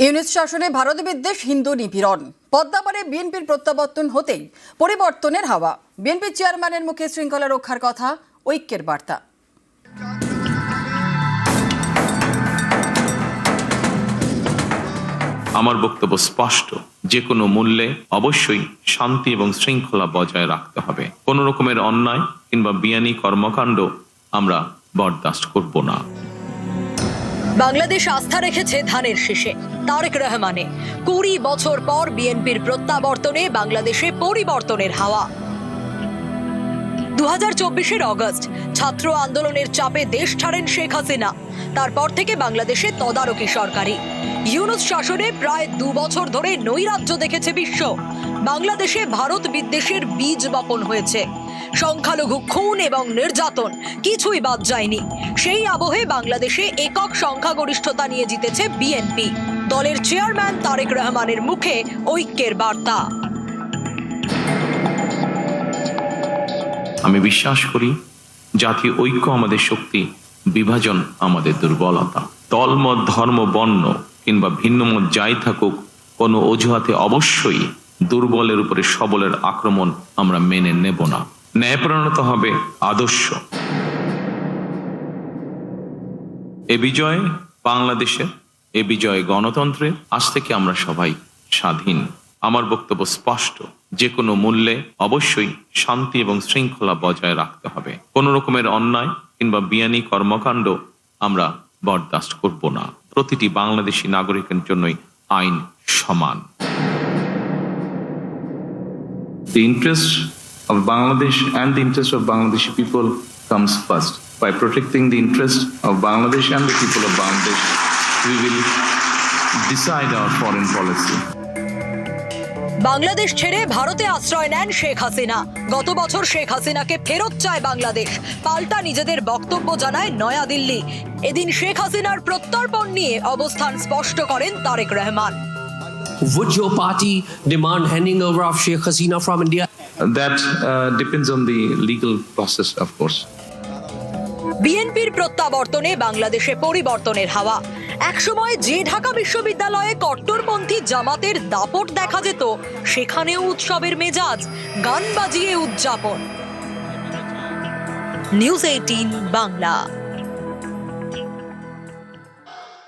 ইউনুস শাসনে ভারত বিদ্বেষ, হিন্দু নিপীড়ন। পদ্মাপাড়ে বিএনপির প্রত্যাবর্তন হতেই পরিবর্তনের হাওয়া। বিএনপি চেয়ারম্যানের মুখে শৃঙ্খলা রক্ষার কথা, ঐক্যের বার্তা। আমার বক্তব্য স্পষ্ট, যে কোনো মূল্যে অবশ্যই শান্তি এবং শৃঙ্খলা বজায় রাখতে হবে। কোন রকমের অন্যায় কিংবা বিয়ানি কর্মকাণ্ড আমরা বরদাস্ত করব না। বাংলাদেশ আস্থা রেখেছে ধানের শীষে, তারেক রহমানে। 20 বছর পর বিএনপির প্রত্যাবর্তনে বাংলাদেশে পরিবর্তনের হাওয়া। 2024-এর অগস্ট ছাত্র আন্দোলনের চাপে দেশ ছাড়েন শেখ হাসিনা। তারপর থেকে বাংলাদেশে তদারকি সরকারি। ইউনুস শাসনে প্রায় 2 বছর ধরে নৈরাজ্য দেখেছে বিশ্ব। বাংলাদেশে ভারত বিদ্বেষের বীজ বপন হয়েছে। সংখ্যালঘু খুন এবং নির্যাতন কিছুই বাদ যায়নি। সেই আবহে বাংলাদেশে একক সংখ্যাগরিষ্ঠতা নিয়ে জিতেছে বিএনপি। দলের চেয়ারম্যান তারেক রহমানের মুখে ঐক্যের বার্তা। আমি বিশ্বাস করি, জাতীয় ঐক্য আমাদের শক্তি, বিভাজন আমাদের দুর্বলতা। দলমত, ধর্ম, বর্ণ কিংবা ভিন্নমত যাই থাকুক, কোনো অজুহাতে অবশ্যই দুর্বলের উপরে সবলের আক্রমণ আমরা মেনে নেব না। ন্যায়পরায়ণতা হবে আদর্শ। এ বিজয় বাংলাদেশের, এ বিজয় গণতন্ত্রের। আজ থেকে আমরা সবাই স্বাধীন। আমার বক্তব্য স্পষ্ট, যে কোনো মূল্যে অবশ্যই শান্তি এবং শৃঙ্খলা বজায় রাখতে হবে। কোন রকমের অন্যায় কিংবা বিয়ানি কর্মকাণ্ড আমরা বরদাস্ত করব না। প্রতিটি বাংলাদেশী নাগরিকের জন্যই আইন সমান। The interest of Bangladesh and the interest of Bangladeshi people comes first. By protecting the interest of Bangladesh and the people of Bangladesh, we will decide our foreign policy. Bangladesh ছেড়ে ভারতে আশ্রয় নেন শেখ হাসিনা। গত বছর শেখ হাসিনাকে ফেরত চায় বাংলাদেশ। পাল্টা নিজেদের বক্তব্য জানায় নয়াদিল্লি। এদিন শেখ হাসিনার প্রত্যর্পণ নিয়ে অবস্থান স্পষ্ট করেন Tarique Rahman. Would your party demand handing over of Sheikh Hasina from India? That depends on the legal process, of course. বিএনপির প্রত্যাবর্তনে বাংলাদেশে পরিবর্তনের হাওয়া। একসময় যে ঢাকা বিশ্ববিদ্যালয়ে কট্টরপন্থী জামাতের দাপট দেখা যেত, সেখানেও উৎসবের মেজাজ, গান বাজিয়ে উদযাপন। নিউজ 18 বাংলা।